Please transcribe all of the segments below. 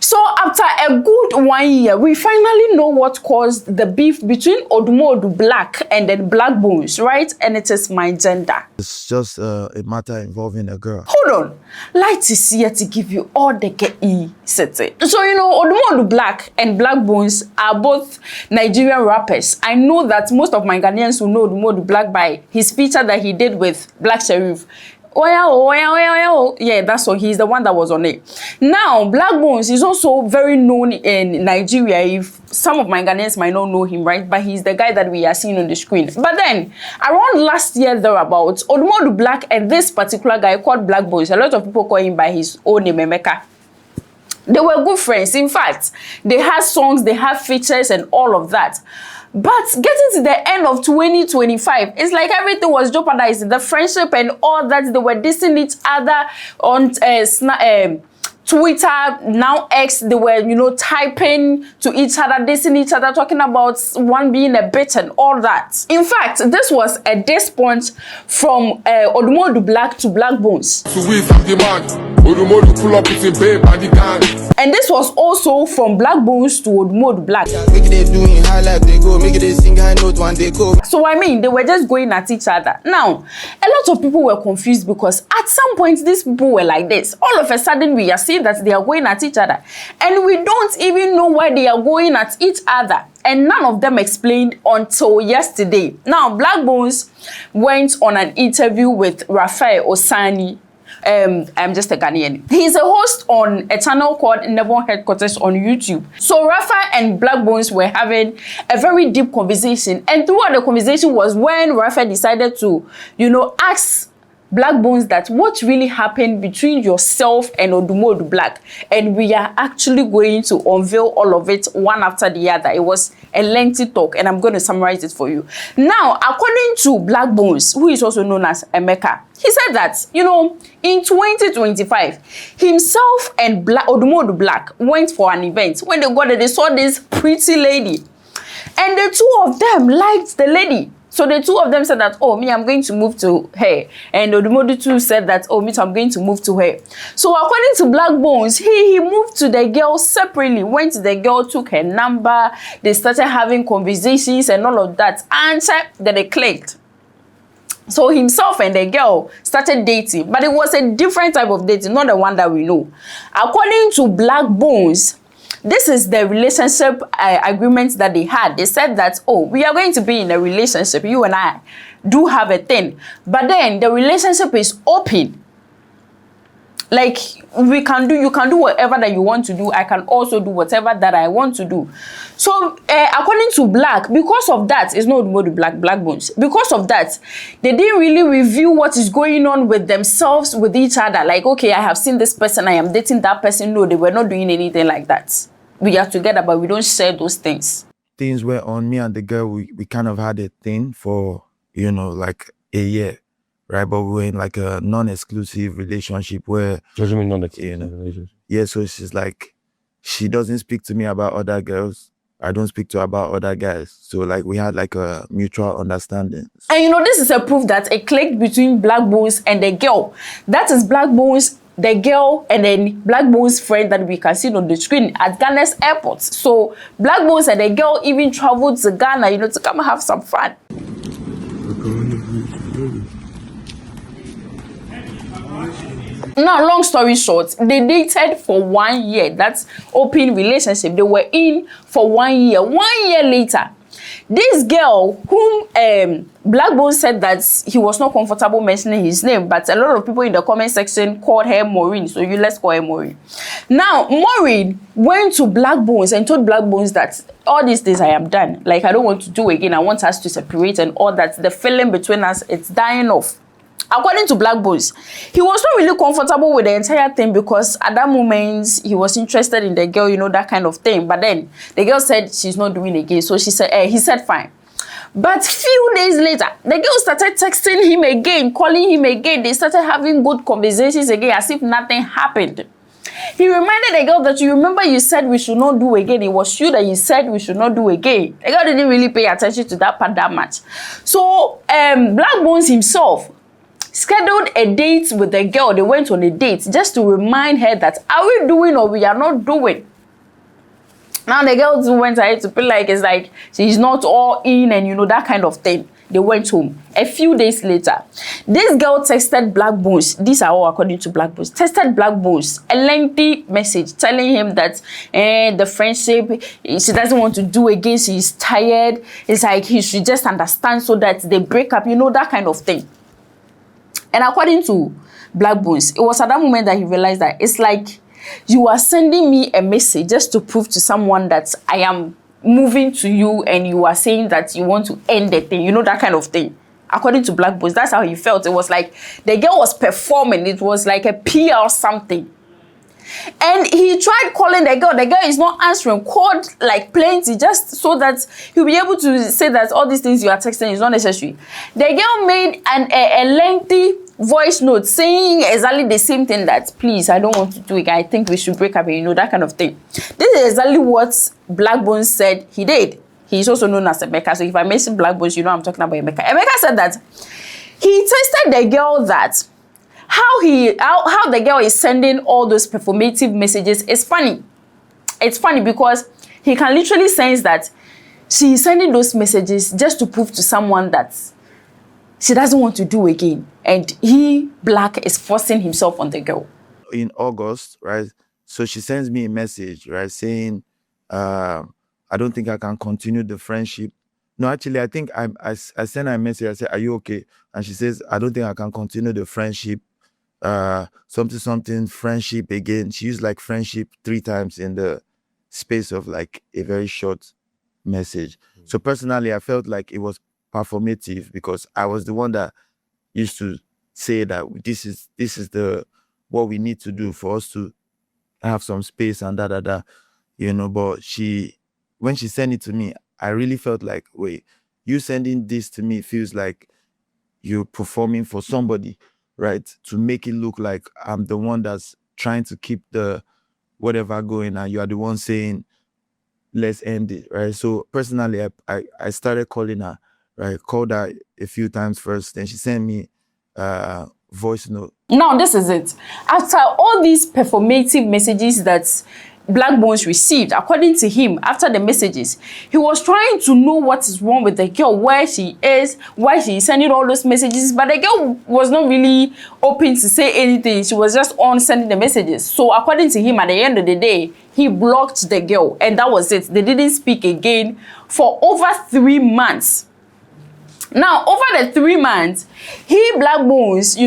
So after a good 1 year, we finally know what caused the beef between ODUMODUBLVCK and then BlackBonez, right? And it is my gender. It's just a matter involving a girl. Hold on. Light is here to give you all the key setting. So, you know, ODUMODUBLVCK and BlackBonez are both Nigerian rappers. I know that most of my Ghanaians will know ODUMODUBLVCK by his feature that he did with Black Sheriff. Yeah, that's what he's the one that was on it. Now, BlackBonez is also very known in Nigeria. If some of my Ghanaians might not know him, right? But he's the guy that we are seeing on the screen. But then, around last year thereabouts, ODUMODUBLVCK and this particular guy called BlackBonez, a lot of people call him by his own name, Emeka. They were good friends. In fact, they had songs, they had features and all of that. But getting to the end of 2025, it's like everything was jeopardized. The friendship and all that, they were dissing each other on Twitter, now X, they were, you know, typing to each other, dissing each other, talking about one being a bitch and all that. In fact, this was a diss punch from ODUMODUBLVCK to BlackBonez. And this was also from BlackBonez to ODUMODUBLVCK. So I mean, they were just going at each other. Now, a lot of people were confused because at some point these people were like this. All of a sudden we are seeing that they are going at each other. And we don't even know why they are going at each other. And none of them explained until yesterday. Now, BlackBonez went on an interview with Raphael Osani. I'm just a Ghanaian. He's a host on a channel called Never Headquarters on YouTube. So Rafa and BlackBonez were having a very deep conversation. And throughout the conversation was when Rafa decided to, you know, ask BlackBonez that what really happened between yourself and ODUMODUBLVCK. And we are actually going to unveil all of it one after the other. It was a lengthy talk and I'm going to summarize it for you. Now, according to BlackBonez, who is also known as Emeka, he said that, you know, in 2025, himself and ODUMODUBLVCK went for an event. When they got there, they saw this pretty lady. And the two of them liked the lady. So the two of them said that, oh, me, I'm going to move to her. And ODUMODU too said that, oh, me, I'm going to move to her. So according to BlackBonez, he moved to the girl separately, went to the girl, took her number. They started having conversations and all of that. And then they clicked. So himself and the girl started dating. But it was a different type of dating, not the one that we know. According to BlackBonez, this is the relationship agreement that they had. They said that, oh, we are going to be in a relationship. You and I do have a thing. But then the relationship is open. Like, you can do whatever that you want to do. I can also do whatever that I want to do. So, according to Black, because of that, it's not ODUMODUBLVCK, BlackBonez. Because of that, they didn't really review what is going on with themselves, with each other. Like, okay, I have seen this person, I am dating that person. No, they were not doing anything like that. We are together, but we don't share those things. Things were on me and the girl, we kind of had a thing for, you know, like a year. Right, but we were in like a non-exclusive relationship where... What do you mean non-exclusive relationship? Yeah, so she's like, she doesn't speak to me about other girls. I don't speak to her about other guys. So like we had like a mutual understanding. And you know, this is a proof that it clicked between BlackBonez and the girl. That is BlackBonez, the girl, and then BlackBonez's friend that we can see on the screen at Ghana's airport. So BlackBonez and the girl even traveled to Ghana, you know, to come and have some fun. Now, long story short, they dated for 1 year. That's open relationship. They were in for 1 year. 1 year later, this girl, whom BlackBonez said that he was not comfortable mentioning his name, but a lot of people in the comment section called her Maureen. So let's call her Maureen. Now, Maureen went to BlackBonez and told BlackBonez that all these things I am done. Like, I don't want to do again. I want us to separate and all that. The feeling between us, it's dying off. According to BlackBonez, he was not really comfortable with the entire thing because at that moment, he was interested in the girl, you know, that kind of thing. But then the girl said she's not doing it again. So he said, fine. But few days later, the girl started texting him again, calling him again. They started having good conversations again as if nothing happened. He reminded the girl that, you remember you said we should not do again. It was you that you said we should not do again. The girl didn't really pay attention to that part that much. So BlackBonez himself scheduled a date with the girl. They went on a date just to remind her that are we doing or we are not doing. Now the girl too went ahead to feel like it's like she's not all in and that kind of thing. They went home. A few days later, this girl texted BlackBonez. These are all according to BlackBonez. Texted BlackBonez a lengthy message telling him that the friendship she doesn't want to do again. She's tired. It's like he should just understand so that they break up. That kind of thing. And according to BlackBonez, it was at that moment that he realized that it's like you are sending me a message just to prove to someone that I am moving to you, and you are saying that you want to end the thing, that kind of thing. According to BlackBonez, that's how he felt. It was like the girl was performing. It was like a PR or something. And he tried calling the girl. The girl is not answering. Called like plenty just so that he'll be able to say that all these things you are texting is not necessary. The girl made a lengthy voice note saying exactly the same thing, that please, I don't want to do it. I think we should break up, that kind of thing. This is exactly what BlackBonez said he did. He's also known as Emeka. So if I mention BlackBonez, I'm talking about Emeka. Emeka said that he texted the girl that how the girl is sending all those performative messages is funny. It's funny because he can literally sense that she is sending those messages just to prove to someone that she doesn't want to do again. And Black, is forcing himself on the girl. In August, right? So she sends me a message, right, saying, I don't think I can continue the friendship. No, actually, I think I sent her a message. I said, are you okay? And she says, I don't think I can continue the friendship. Something friendship again. She used like friendship 3 times in the space of like a very short message. So personally, I felt like it was performative because I was the one that used to say that this is what we need to do for us to have some space and But when she sent it to me, I really felt like, wait, you sending this to me feels like you're performing for somebody, right? To make it look like I'm the one that's trying to keep the whatever going, and you are the one saying, let's end it, right? So personally, I started calling her, right? Called her a few times first, then she sent me voice note. Now, this is it. After all these performative messages that BlackBonez received, according to him, after the messages, he was trying to know what is wrong with the girl, where she is, why she is sending all those messages, but the girl was not really open to say anything. She was just on sending the messages. So according to him, at the end of the day, he blocked the girl, and that was it. They didn't speak again for over 3 months. Now, over the 3 months, BlackBonez,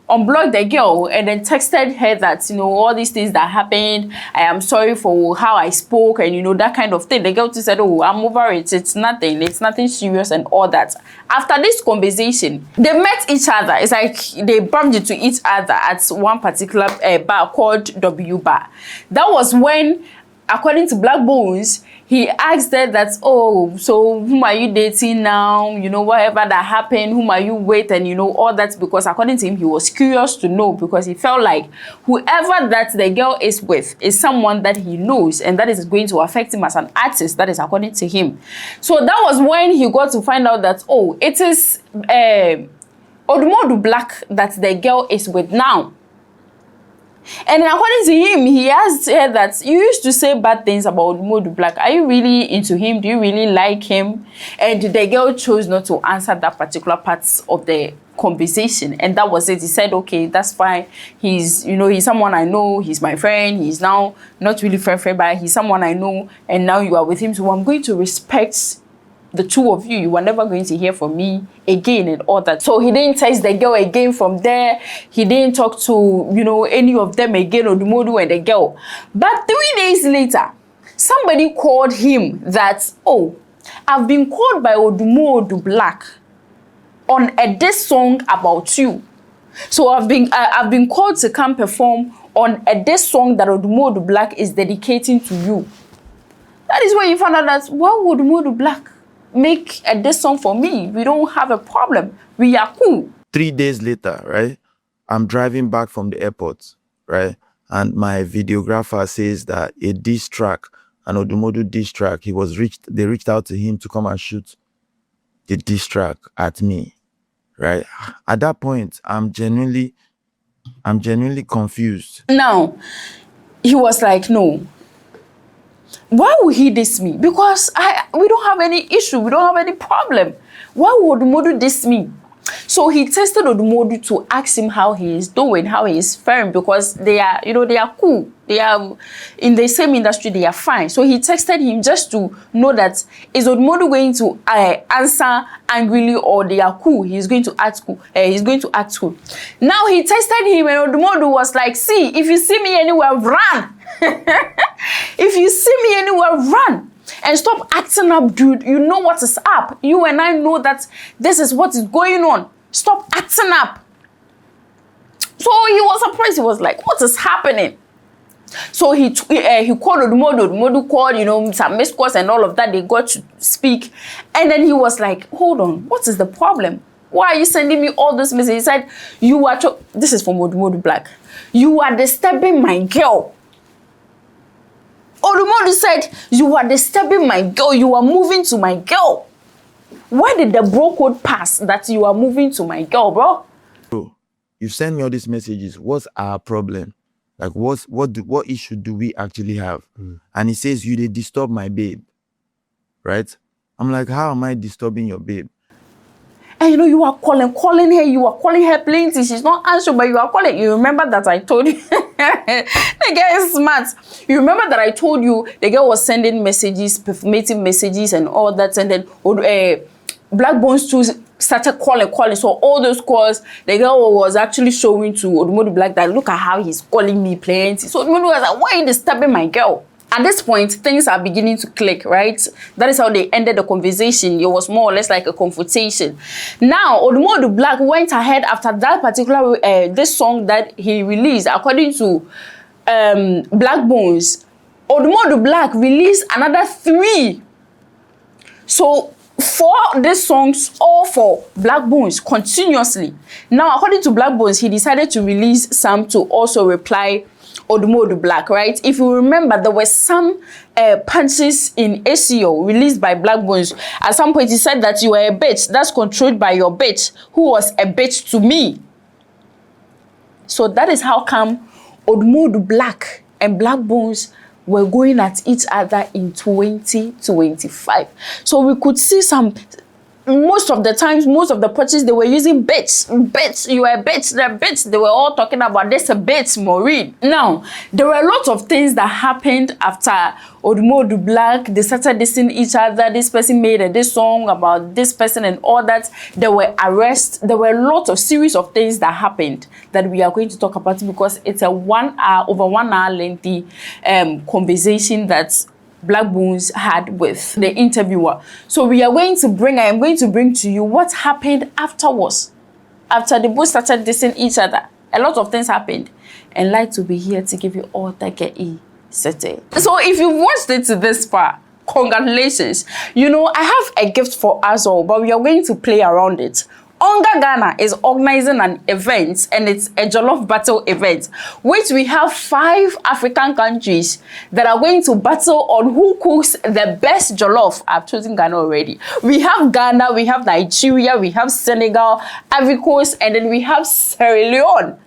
unblocked the girl and then texted her that, all these things that happened, I am sorry for how I spoke and, that kind of thing. The girl just said, oh, I'm over it. It's nothing serious and all that. After this conversation, they met each other. It's like they bumped into each other at one particular bar called W Bar. That was when, according to BlackBonez, he asked her that, oh, so whom are you dating now? Whatever that happened, whom are you with? And, all that, because according to him, he was curious to know, because he felt like whoever that the girl is with is someone that he knows and that is going to affect him as an artist. That is according to him. So that was when he got to find out that, oh, it is ODUMODUBLVCK that the girl is with now. And according to him, he asked her that, you used to say bad things about ODUMODUBLVCK. Are you really into him? Do you really like him? And the girl chose not to answer that particular part of the conversation. And that was it. He said, okay, that's fine. He's someone I know. He's my friend. He's now not really friend, but he's someone I know. And now you are with him. So I'm going to respect the two of you. You were never going to hear from me again and all that. So he didn't text the girl again from there. He didn't talk to, any of them again, Odumodu and the girl. But 3 days later, somebody called him that, oh, I've been called by ODUMODUBLVCK on a diss song about you. So I've been called to come perform on a diss song that ODUMODUBLVCK is dedicating to you. That is when you found out that, why would ODUMODUBLVCK make a diss song for me? We don't have a problem. We are cool. 3 days later, right, I'm driving back from the airport, right, and my videographer says that a diss track, an Odumodu diss track, they reached out to him to come and shoot the diss track at me, right? At that point, I'm genuinely confused. Now, he was like, no, why would he diss me? Because we don't have any issue. We don't have any problem. Why would Odumodu diss me? So he tested Odumodu to ask him how he is doing, how he is faring, because they are, they are cool. They are in the same industry. They are fine. So he texted him just to know that is Odumodu going to answer angrily or they are cool. He's going to act cool. He's going to act cool. Now he texted him and Odumodu was like, "See, if you see me anywhere, run. If you see me anywhere, run. And stop acting up, dude. You know what is up. You and I know that this is what is going on. Stop acting up." So he was surprised. He was like, "What is happening?" So he called Odumodu. Odumodu called, some missed calls and all of that. They got to speak. And then he was like, "Hold on. What is the problem? Why are you sending me all this message?" He said, "You are..." This is from Odumodu Black. "You are disturbing my girl." Odumodu said, "You are disturbing my girl. You are moving to my girl. Why did the bro code pass that you are moving to my girl, bro?" Bro, you send me all these messages. What's our problem? Like, what issue do we actually have? And he says, "You did disturb my babe." Right? I'm like, how am I disturbing your babe? And you are calling her, you are calling her plenty. She's not answering, but you are calling. You remember that I told you the girl is smart. You remember that I told you the girl was sending messages, performative messages and all that, and then BlackBonez too started calling. So all those calls, the girl was actually showing to Odumodu Black that look at how he's calling me plenty. So Odumodu was like, "Why are you disturbing my girl?" At this point, things are beginning to click, right? That is how they ended the conversation. It was more or less like a confrontation. Now, Odumodu Black went ahead after that particular this song that he released. According to BlackBonez, Odumodu Black released another 3. So 4 these songs, all for BlackBonez continuously. Now, according to BlackBonez, he decided to release some to also reply Odumodu Black, right? If you remember, there were some punches in ACO released by BlackBonez. At some point, he said that you are a bitch that's controlled by your bitch, who was a bitch to me. So that is how come Odumodu Black and BlackBonez were going at each other in 2025. So we could see most of the times, most of the punches, they were using bitch, you are a bitch, they're bitch. They were all talking about this a bitch, Maureen. Now, there were a lot of things that happened after Odumodu Black. They started dissing each other. This person made this song about this person and all that. There were arrests. There were a lot of series of things that happened that we are going to talk about because it's a over 1 hour lengthy conversation that BlackBonez had with the interviewer. So I am going to bring to you what happened afterwards. After the both started dissing each other, a lot of things happened. And like to be here to give you all that get settled. So if you watched it to this far, congratulations. I have a gift for us all, but we are going to play around it. Onga Ghana is organizing an event, and it's a Jollof battle event, which we have 5 African countries that are going to battle on who cooks the best jollof. I've chosen Ghana already. We have Ghana, we have Nigeria, we have Senegal, Ivory Coast, and then we have Sierra Leone.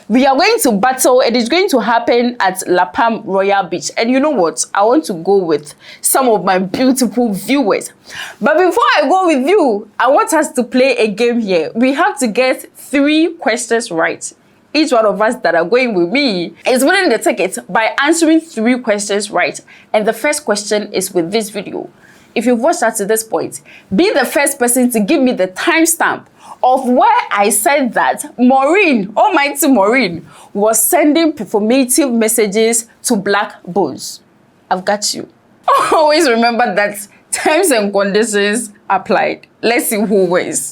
We are going to battle. It is going to happen at La Palm Royal Beach. And you know what? I want to go with some of my beautiful viewers. But before I go with you, I want us to play a game here. We have to get 3 questions right. Each one of us that are going with me is winning the ticket by answering 3 questions right. And the first question is with this video. If you've watched that to this point, be the first person to give me the timestamp of where I said that Maureen, almighty Maureen, was sending performative messages to BlackBonez. I've got you. Always remember that terms and conditions applied. Let's see who wins.